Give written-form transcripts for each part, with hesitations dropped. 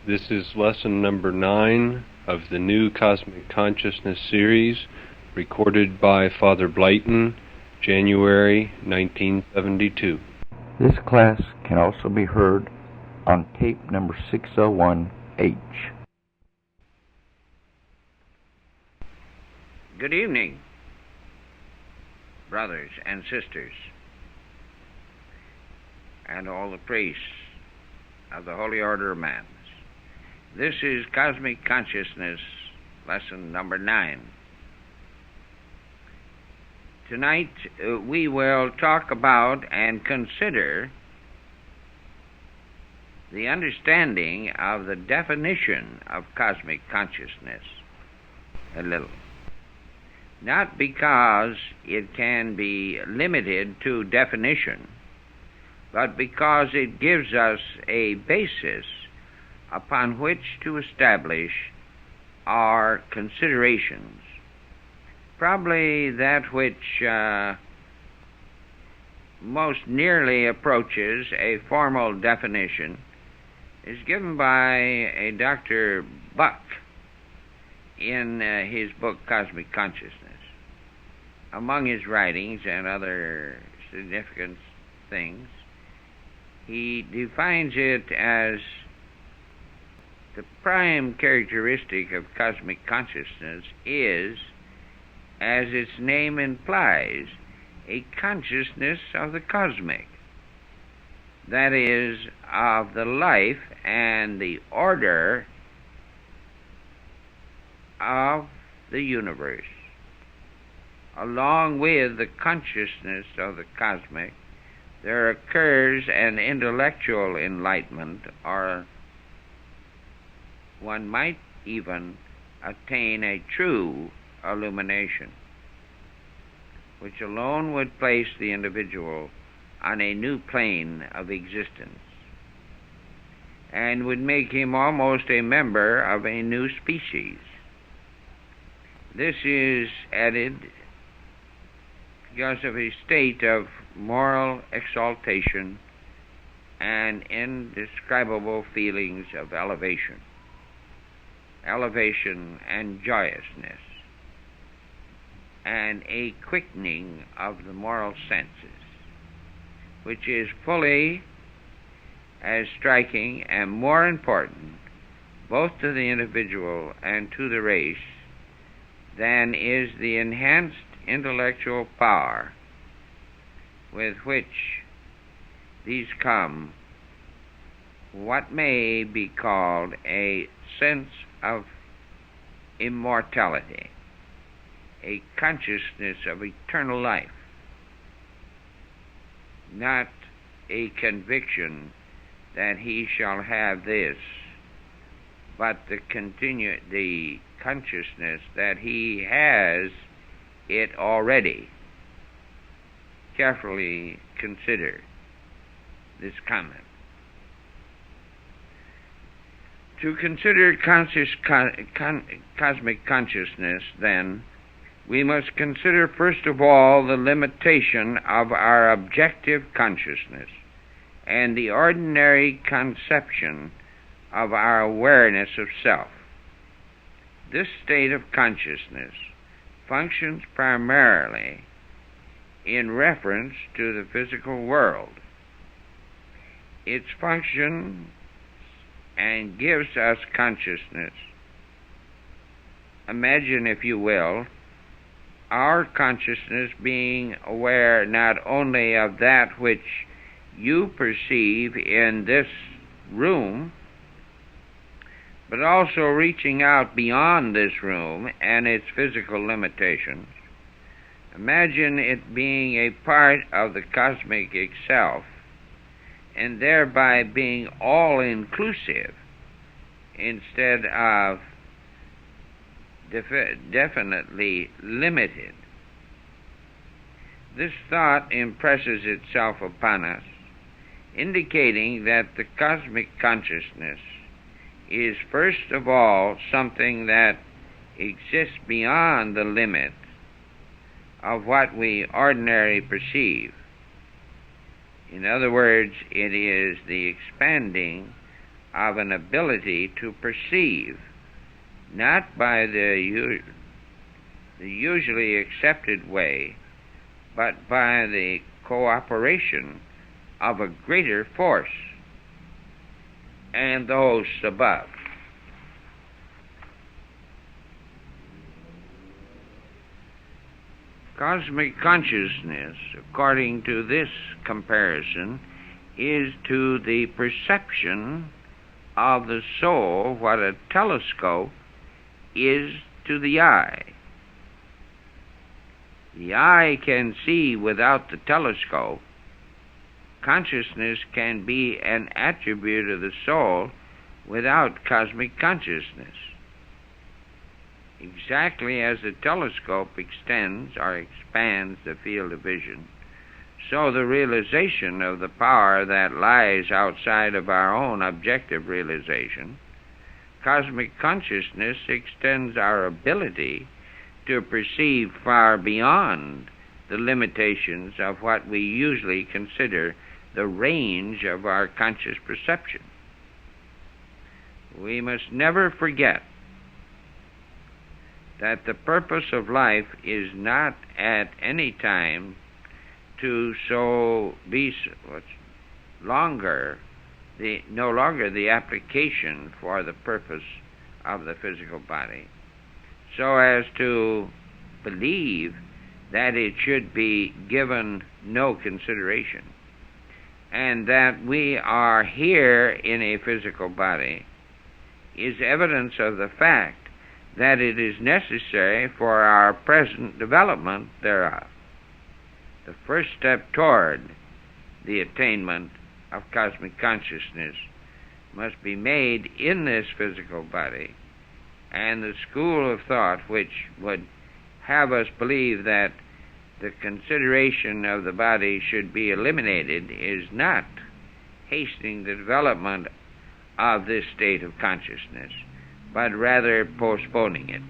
This is lesson number 9 of the new Cosmic Consciousness series, recorded by Father Blighton, January 1972. This class can also be heard on tape number 601H. Good evening, brothers and sisters, and all the priests of the Holy Order of Man. This is Cosmic Consciousness, lesson number 9. Tonight we will talk about and consider the understanding of the definition of cosmic consciousness a little. Not because it can be limited to definition, but because it gives us a basis upon which to establish our considerations. Probably that which most nearly approaches a formal definition is given by a Dr. Buck in his book Cosmic Consciousness. Among his writings and other significant things, he defines it as the prime characteristic of cosmic consciousness is, as its name implies, a consciousness of the cosmic, that is, of the life and the order of the universe. Along with the consciousness of the cosmic, there occurs an intellectual enlightenment, or one might even attain a true illumination, which alone would place the individual on a new plane of existence and would make him almost a member of a new species. This is added because of a state of moral exaltation and indescribable feelings of elevation and joyousness, and a quickening of the moral senses, which is fully as striking and more important both to the individual and to the race than is the enhanced intellectual power with which these come what may be called a sense of immortality, a consciousness of eternal life, not a conviction that he shall have this, but the consciousness that he has it already. Carefully consider this comment. To consider cosmic consciousness, then, we must consider first of all the limitation of our objective consciousness and the ordinary conception of our awareness of self. This state of consciousness functions primarily in reference to the physical world. Its function and gives us consciousness. Imagine, if you will, our consciousness being aware not only of that which you perceive in this room, but also reaching out beyond this room and its physical limitations. Imagine it being a part of the cosmic itself, and thereby being all-inclusive instead of definitely limited. This thought impresses itself upon us, indicating that the cosmic consciousness is first of all something that exists beyond the limit of what we ordinarily perceive. In other words, it is the expanding of an ability to perceive, not by the usually accepted way, but by the cooperation of a greater force and those above. Cosmic consciousness, according to this comparison, is to the perception of the soul what a telescope is to the eye. The eye can see without the telescope. Consciousness can be an attribute of the soul without cosmic consciousness. Exactly as the telescope extends or expands the field of vision, so the realization of the power that lies outside of our own objective realization, cosmic consciousness extends our ability to perceive far beyond the limitations of what we usually consider the range of our conscious perception. We must never forget that the purpose of life is not at any time to no longer the application for the purpose of the physical body, so as to believe that it should be given no consideration, and that we are here in a physical body is evidence of the fact that it is necessary for our present development thereof. The first step toward the attainment of cosmic consciousness must be made in this physical body, and the school of thought which would have us believe that the consideration of the body should be eliminated is not hastening the development of this state of consciousness, but rather postponing it.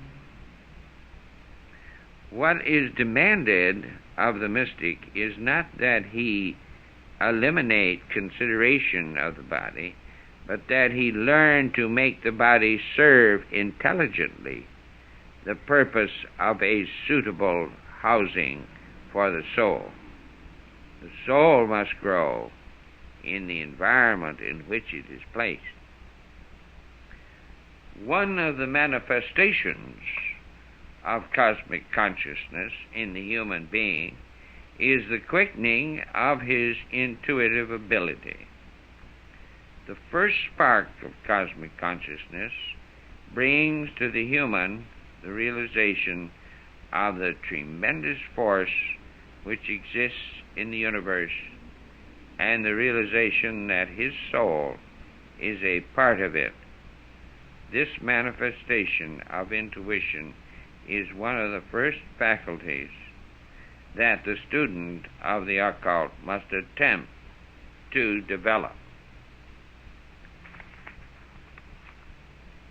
What is demanded of the mystic is not that he eliminate consideration of the body, but that he learn to make the body serve intelligently the purpose of a suitable housing for the soul. The soul must grow in the environment in which it is placed. One of the manifestations of cosmic consciousness in the human being is the quickening of his intuitive ability. The first spark of cosmic consciousness brings to the human the realization of the tremendous force which exists in the universe, and the realization that his soul is a part of it. This manifestation of intuition is one of the first faculties that the student of the occult must attempt to develop.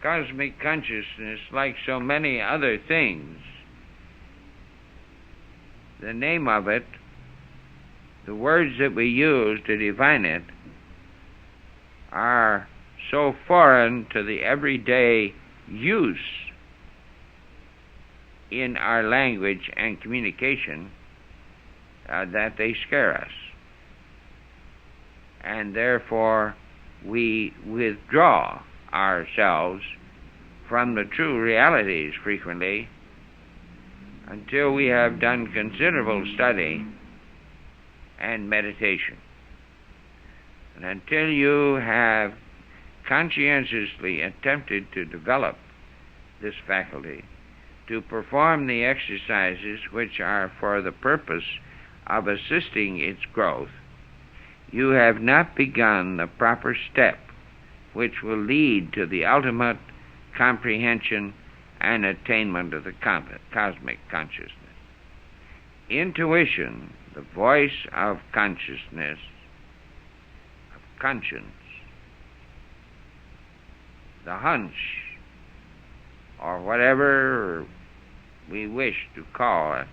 Cosmic consciousness, like so many other things, the name of it, the words that we use to define it, are so foreign to the everyday use in our language and communication that they scare us. And therefore we withdraw ourselves from the true realities frequently until we have done considerable study and meditation. And until you have conscientiously attempted to develop this faculty, to perform the exercises which are for the purpose of assisting its growth, you have not begun the proper step which will lead to the ultimate comprehension and attainment of the cosmic consciousness. Intuition, the voice of consciousness, of conscience, the hunch, or whatever we wish to call it,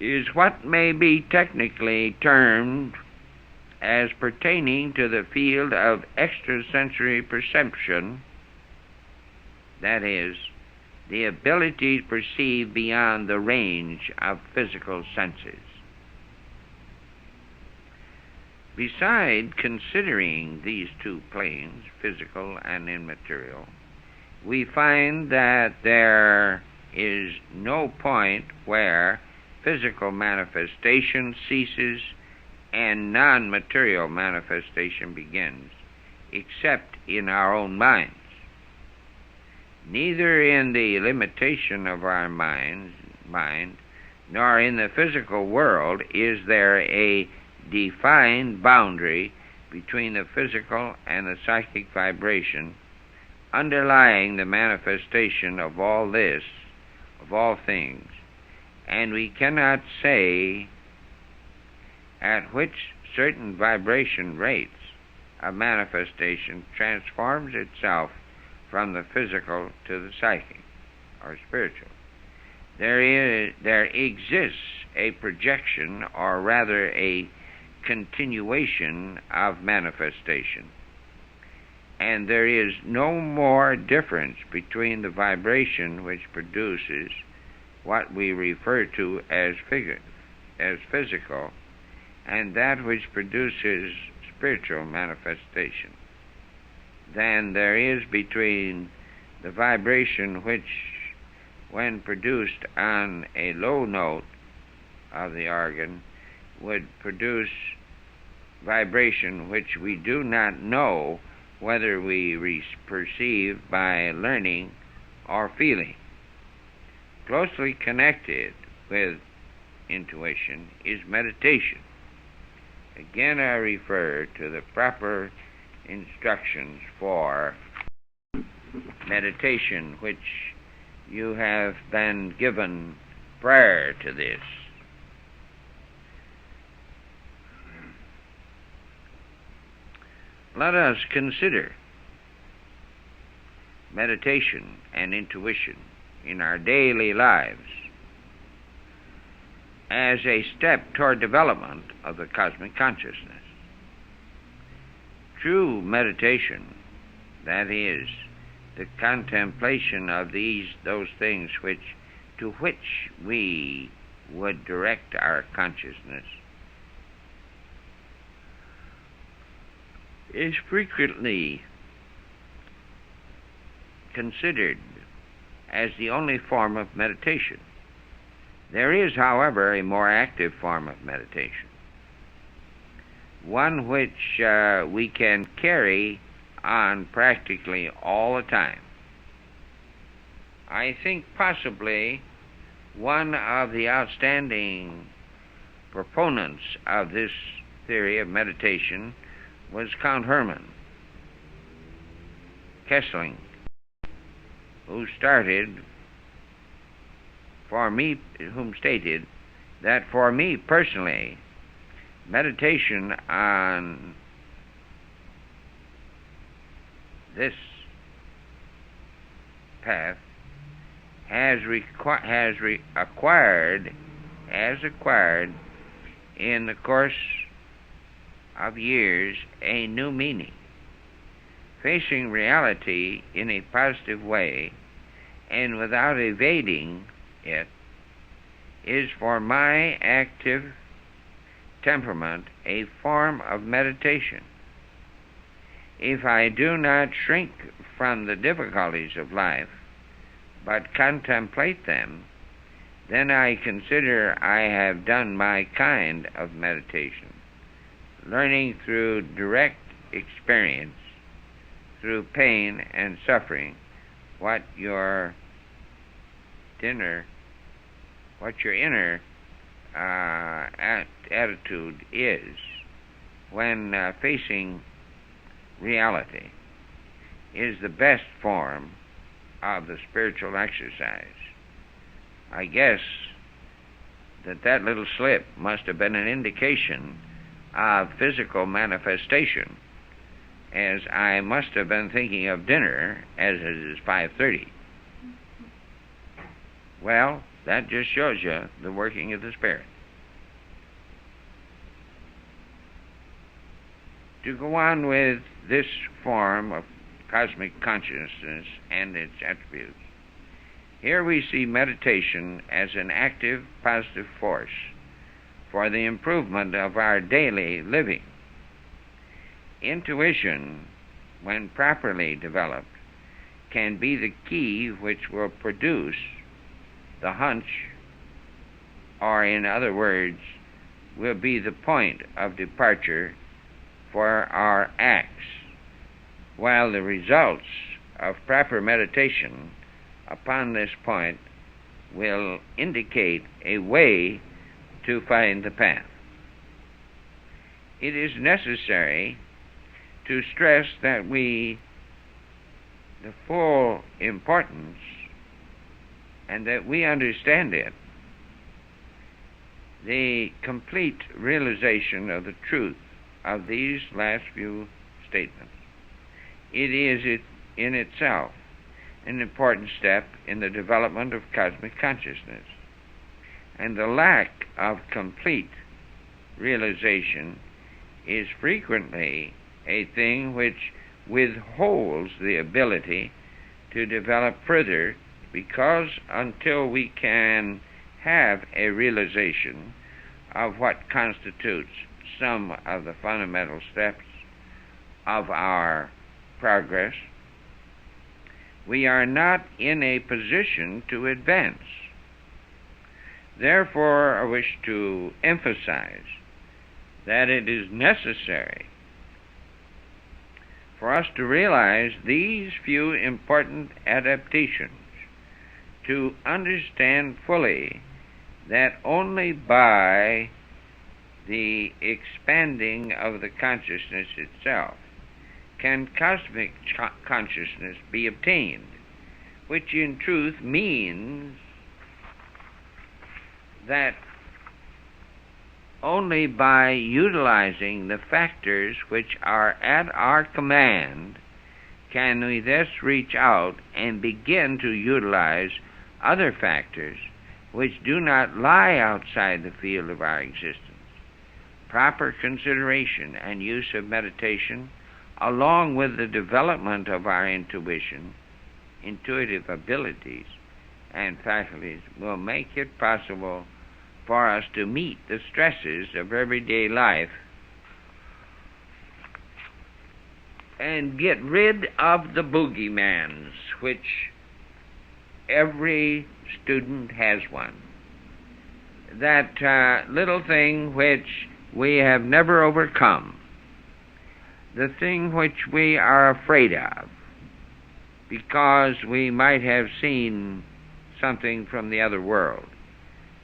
is what may be technically termed as pertaining to the field of extrasensory perception, that is, the ability to perceive beyond the range of physical senses. Beside considering these two planes, physical and immaterial, we find that there is no point where physical manifestation ceases and non-material manifestation begins, except in our own minds. Neither in the limitation of our mind, nor in the physical world is there a defined boundary between the physical and the psychic vibration underlying the manifestation of all this, of all things, and we cannot say at which certain vibration rates of manifestation transforms itself from the physical to the psychic or spiritual. There exists a projection, or rather a continuation of manifestation, and there is no more difference between the vibration which produces what we refer to as physical and that which produces spiritual manifestation than there is between the vibration which, when produced on a low note of the organ, would produce vibration which we do not know whether we perceive by learning or feeling. Closely connected with intuition is meditation. Again, I refer to the proper instructions for meditation which you have been given prior to this. Let us consider meditation and intuition in our daily lives as a step toward development of the cosmic consciousness. True meditation, that is, the contemplation of those things to which we would direct our consciousness, is frequently considered as the only form of meditation. There is, however, a more active form of meditation, one which we can carry on practically all the time. I think possibly one of the outstanding proponents of this theory of meditation was Count Hermann Kessling, whom stated that for me personally, meditation on this path has acquired in the course of years a new meaning. Facing reality in a positive way and without evading it is for my active temperament a form of meditation. If I do not shrink from the difficulties of life, but contemplate them, then I consider I have done my kind of meditation, learning through direct experience, through pain and suffering, what your inner attitude is when facing reality is the best form of the spiritual exercise. I guess that little slip must have been an indication of physical manifestation, as I must have been thinking of dinner as it is 5:30. Well, that just shows you the working of the Spirit. To go on with this form of cosmic consciousness and its attributes, here we see meditation as an active, positive force for the improvement of our daily living. Intuition, when properly developed, can be the key which will produce the hunch, or in other words, will be the point of departure for our acts, while the results of proper meditation upon this point will indicate a way to find the path. It is necessary to stress that the full importance, and that we understand it, the complete realization of the truth of these last few statements. It is in itself an important step in the development of cosmic consciousness, and the lack of complete realization is frequently a thing which withholds the ability to develop further, because until we can have a realization of what constitutes some of the fundamental steps of our progress, we are not in a position to advance. Therefore, I wish to emphasize that it is necessary for us to realize these few important adaptations, to understand fully that only by the expanding of the consciousness itself can cosmic consciousness be obtained, which in truth means that only by utilizing the factors which are at our command can we thus reach out and begin to utilize other factors which do not lie outside the field of our existence. Proper consideration and use of meditation, along with the development of our intuitive abilities and faculties, will make it possible for us to meet the stresses of everyday life and get rid of the boogeymans, which every student has one. That little thing which we have never overcome, the thing which we are afraid of because we might have seen something from the other world,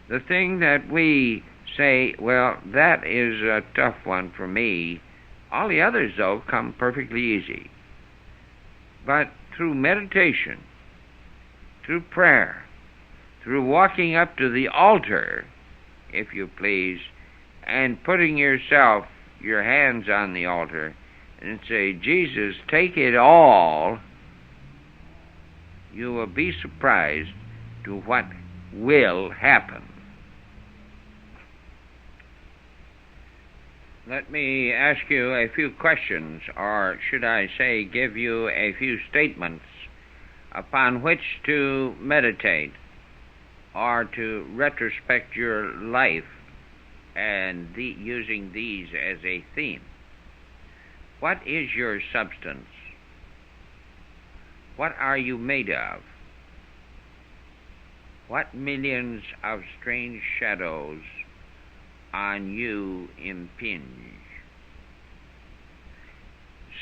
the thing that we say, well, that is a tough one for me. All the others, though, come perfectly easy. But through meditation, through prayer, through walking up to the altar, if you please, and putting your hands on the altar, and say, Jesus, take it all, you will be surprised to what will happen. Let me ask you a few questions, or should I say give you a few statements upon which to meditate or to retrospect your life, and using these as a theme. What is your substance? What are you made of? What millions of strange shadows on you impinge?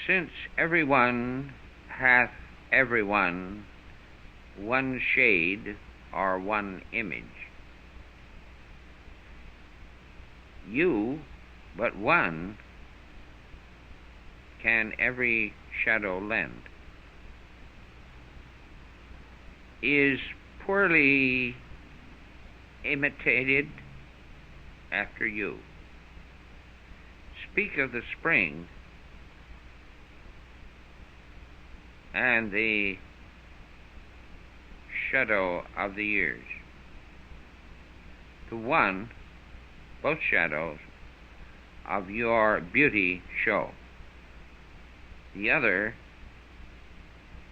Since everyone hath everyone one shade or one image, you but one can every shadow lend. Is poorly imitated after you. Speak of the spring and the shadow of the years. To one, both shadows of your beauty show. the other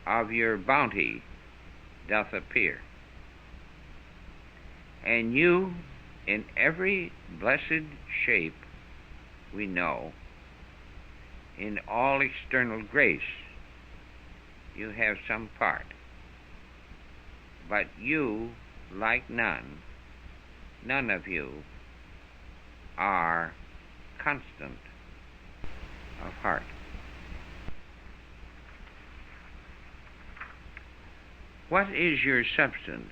of your bounty doth appear. And you, in every blessed shape we know, in all external grace, you have some part. But you, like none of you, are constant of heart. What is your substance?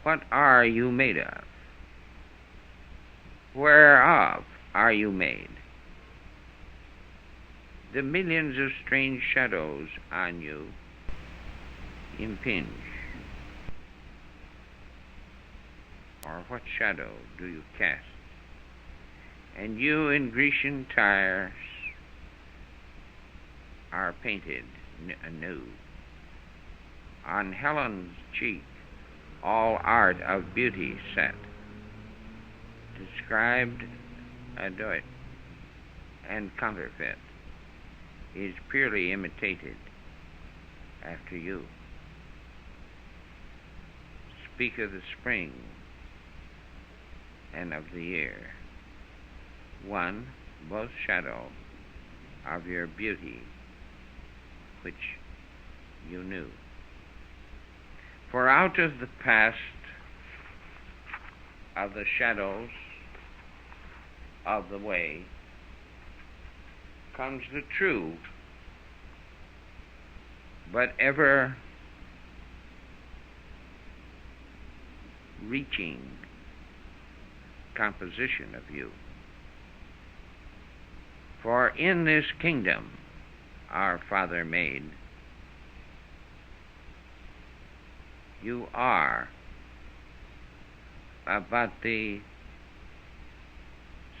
What are you made of? Whereof are you made? The millions of strange shadows on you impinge. Or what shadow do you cast? And you in Grecian tires are painted anew. On Helen's cheek all art of beauty set, described, adroit, and counterfeit, is purely imitated after you. Speak of the spring and of the year, one both shadow of your beauty which you knew. For out of the past of the shadows of the way comes the true, but ever reaching composition of you. For in this kingdom our Father made, you are about the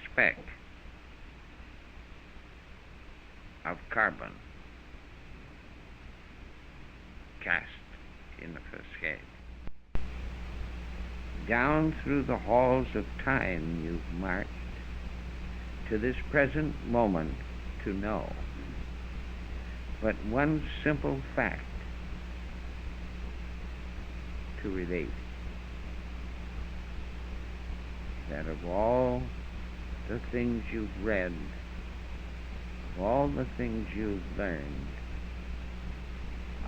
speck of carbon cast in the cascade. Down through the halls of time you've marched to this present moment to know but one simple fact to relate, that of all the things you've read, of all the things you've learned,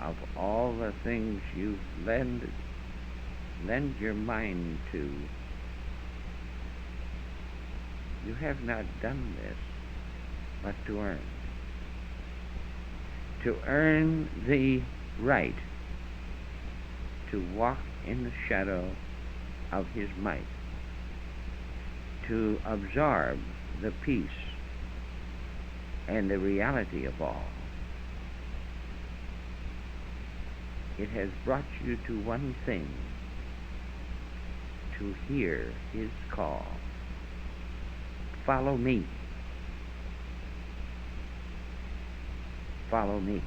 of all the things you've lend your mind to, you have not done this but to earn the right to walk in the shadow of his might, to absorb the peace and the reality of all. It has brought you to one thing, to hear his call. Follow me. Follow me.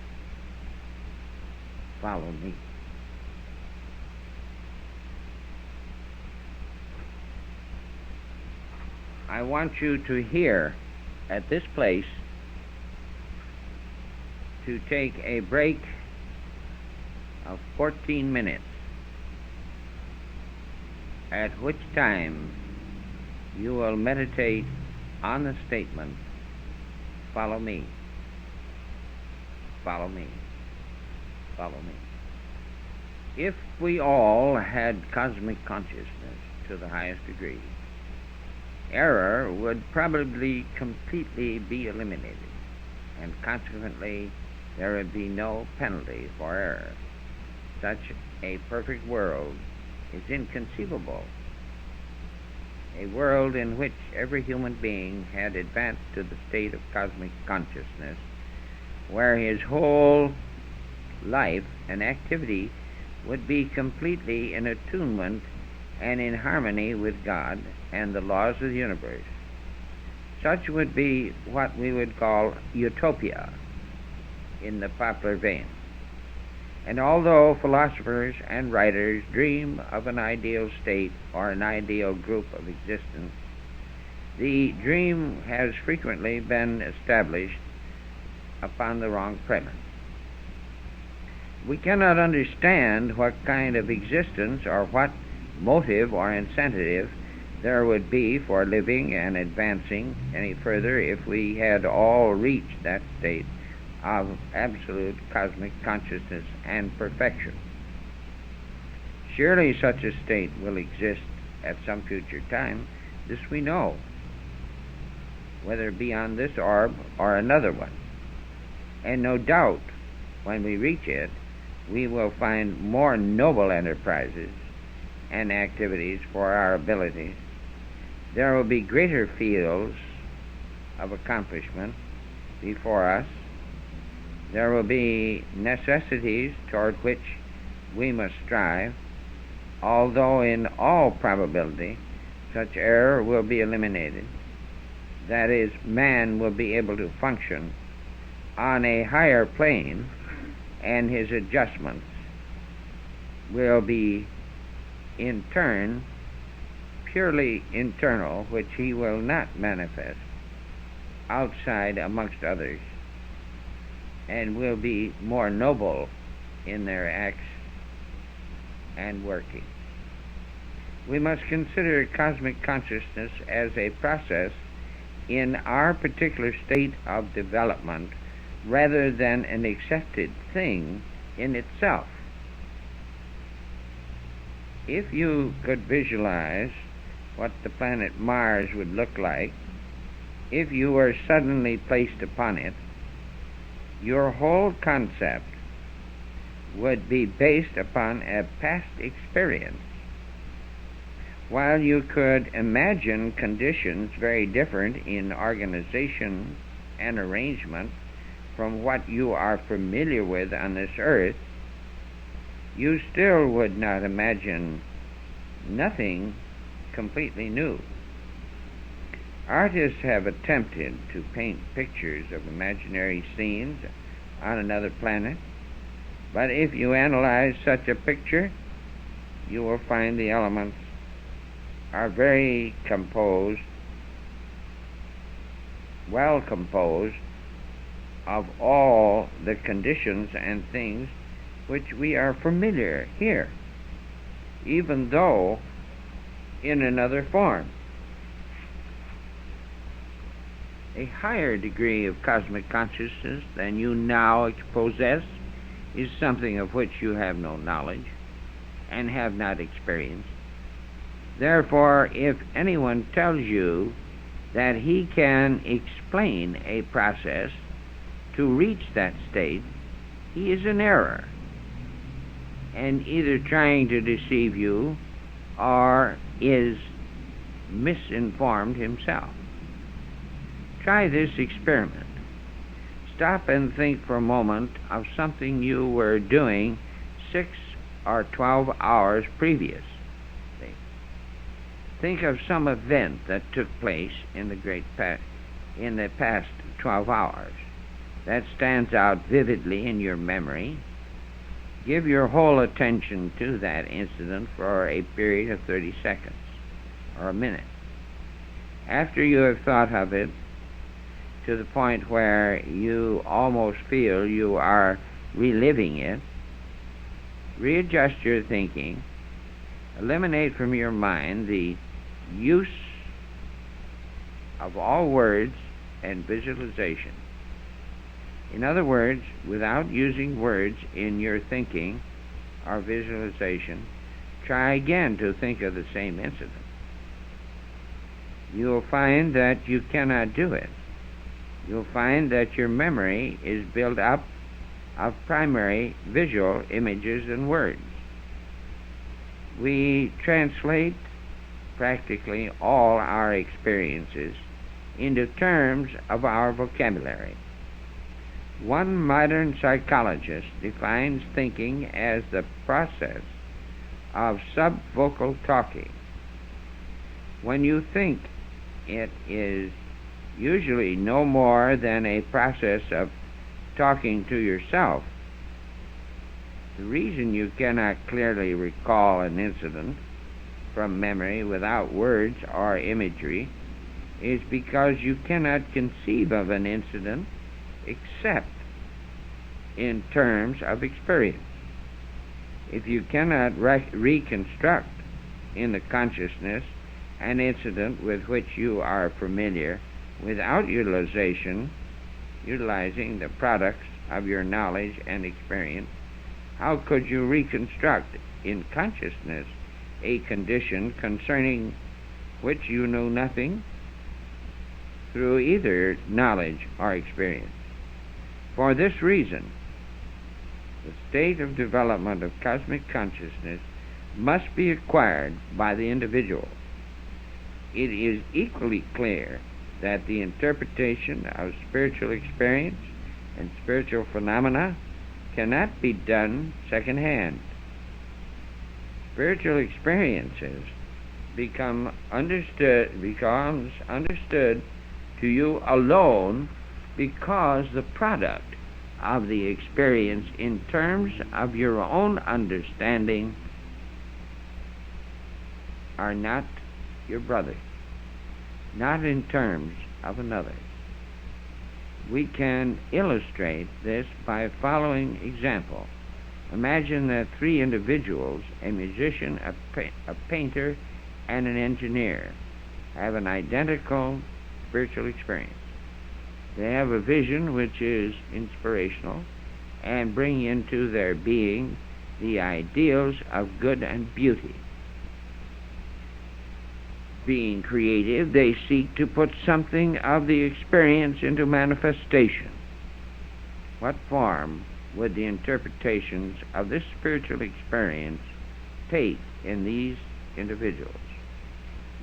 Follow me. I want you to hear at this place, to take a break of 14 minutes, at which time you will meditate on the statement, follow me, follow me, follow me. If we all had cosmic consciousness to the highest degree, error would probably completely be eliminated, and consequently there would be no penalty for error. Such a perfect world is inconceivable. A world in which every human being had advanced to the state of cosmic consciousness, where his whole life and activity would be completely in attunement and in harmony with God and the laws of the universe. Such would be what we would call utopia in the popular vein. And although philosophers and writers dream of an ideal state or an ideal group of existence, the dream has frequently been established upon the wrong premise. We cannot understand what kind of existence or what motive or incentive there would be for living and advancing any further if we had all reached that state of absolute cosmic consciousness and perfection. Surely such a state will exist at some future time. This we know, whether beyond this orb or another one. And no doubt, when we reach it, we will find more noble enterprises and activities for our abilities. There will be greater fields of accomplishment before us. There will be necessities toward which we must strive, although in all probability such error will be eliminated. That is, man will be able to function on a higher plane, and his adjustments will be in turn purely internal, which he will not manifest outside amongst others, and will be more noble in their acts and working. We must consider cosmic consciousness as a process in our particular state of development rather than an accepted thing in itself. If you could visualize what the planet Mars would look like if you were suddenly placed upon it, your whole concept would be based upon a past experience. While you could imagine conditions very different in organization and arrangement from what you are familiar with on this earth, you still would not imagine nothing completely new. Artists have attempted to paint pictures of imaginary scenes on another planet, but if you analyze such a picture, you will find the elements are very well composed of all the conditions and things which we are familiar here, even though in another form. A higher degree of cosmic consciousness than you now possess is something of which you have no knowledge and have not experienced. Therefore, if anyone tells you that he can explain a process to reach that state, he is in error and either trying to deceive you or is misinformed himself. Try this experiment. Stop and think for a moment of something you were doing 6 or 12 hours previous. Think of some event that took place in the past 12 hours that stands out vividly in your memory. Give your whole attention to that incident for a period of 30 seconds or a minute. After you have thought of it to the point where you almost feel you are reliving it, readjust your thinking, eliminate from your mind the use of all words and visualization. In other words, without using words in your thinking or visualization, try again to think of the same incident. You will find that you cannot do it. You'll find that your memory is built up of primary visual images and words. We translate practically all our experiences into terms of our vocabulary. One modern psychologist defines thinking as the process of subvocal talking. When you think, it is usually no more than a process of talking to yourself. The reason you cannot clearly recall an incident from memory without words or imagery is because you cannot conceive of an incident except in terms of experience. If you cannot reconstruct in the consciousness an incident with which you are familiar without utilizing the products of your knowledge and experience, how could you reconstruct in consciousness a condition concerning which you know nothing through either knowledge or experience? For this reason, the state of development of cosmic consciousness must be acquired by the individual. It is equally clear that the interpretation of spiritual experience and spiritual phenomena cannot be done secondhand. Spiritual experiences becomes understood to you alone because the product of the experience in terms of your own understanding are not your brother, not in terms of another. We can illustrate this by following example. Imagine that three individuals, a musician, a painter, and an engineer, have an identical spiritual experience. They have a vision which is inspirational and bring into their being the ideals of good and beauty. Being creative, they seek to put something of the experience into manifestation. What form would the interpretations of this spiritual experience take in these individuals?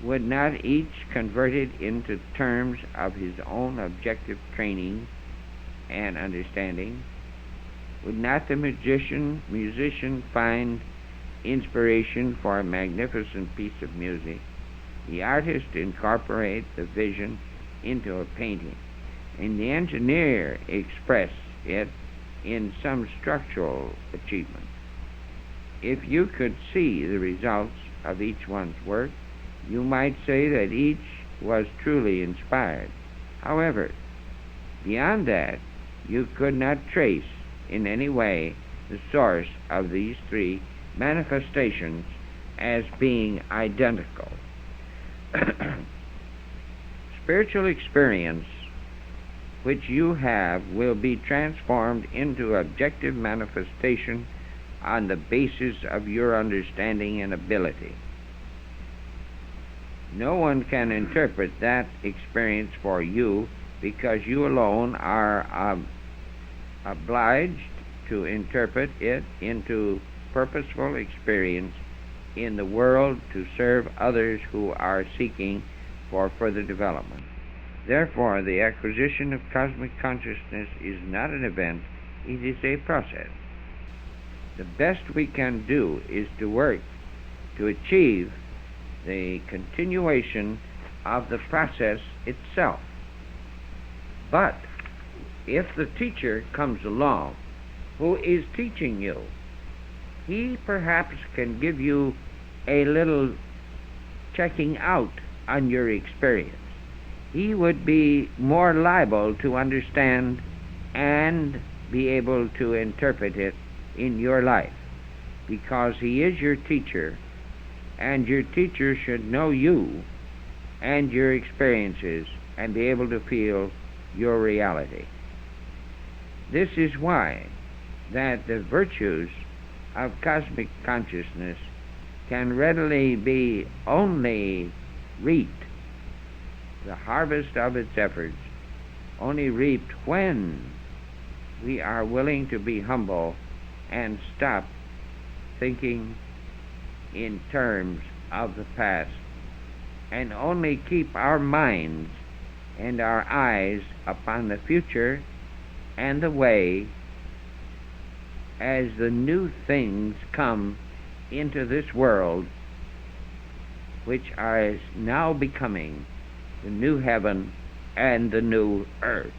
Would not each convert it into terms of his own objective training and understanding? Would not the musician find inspiration for a magnificent piece of music? The artist incorporate the vision into a painting, and the engineer express it in some structural achievement. If you could see the results of each one's work, you might say that each was truly inspired. However, beyond that, you could not trace in any way the source of these three manifestations as being identical. Spiritual experience which you have will be transformed into objective manifestation on the basis of your understanding and ability. No one can interpret that experience for you because you alone are obliged to interpret it into purposeful experience in the world to serve others who are seeking for further development. Therefore, the acquisition of cosmic consciousness is not an event, it is a process. The best we can do is to work to achieve the continuation of the process itself. But if the teacher comes along who is teaching you, he perhaps can give you a little checking out on your experience. He would be more liable to understand and be able to interpret it in your life, because he is your teacher, and your teacher should know you and your experiences and be able to feel your reality. This is why that the virtues of cosmic consciousness can readily be only reaped, the harvest of its efforts only reaped when we are willing to be humble and stop thinking in terms of the past and only keep our minds and our eyes upon the future and the way as the new things come into this world, which are now becoming the new heaven and the new earth.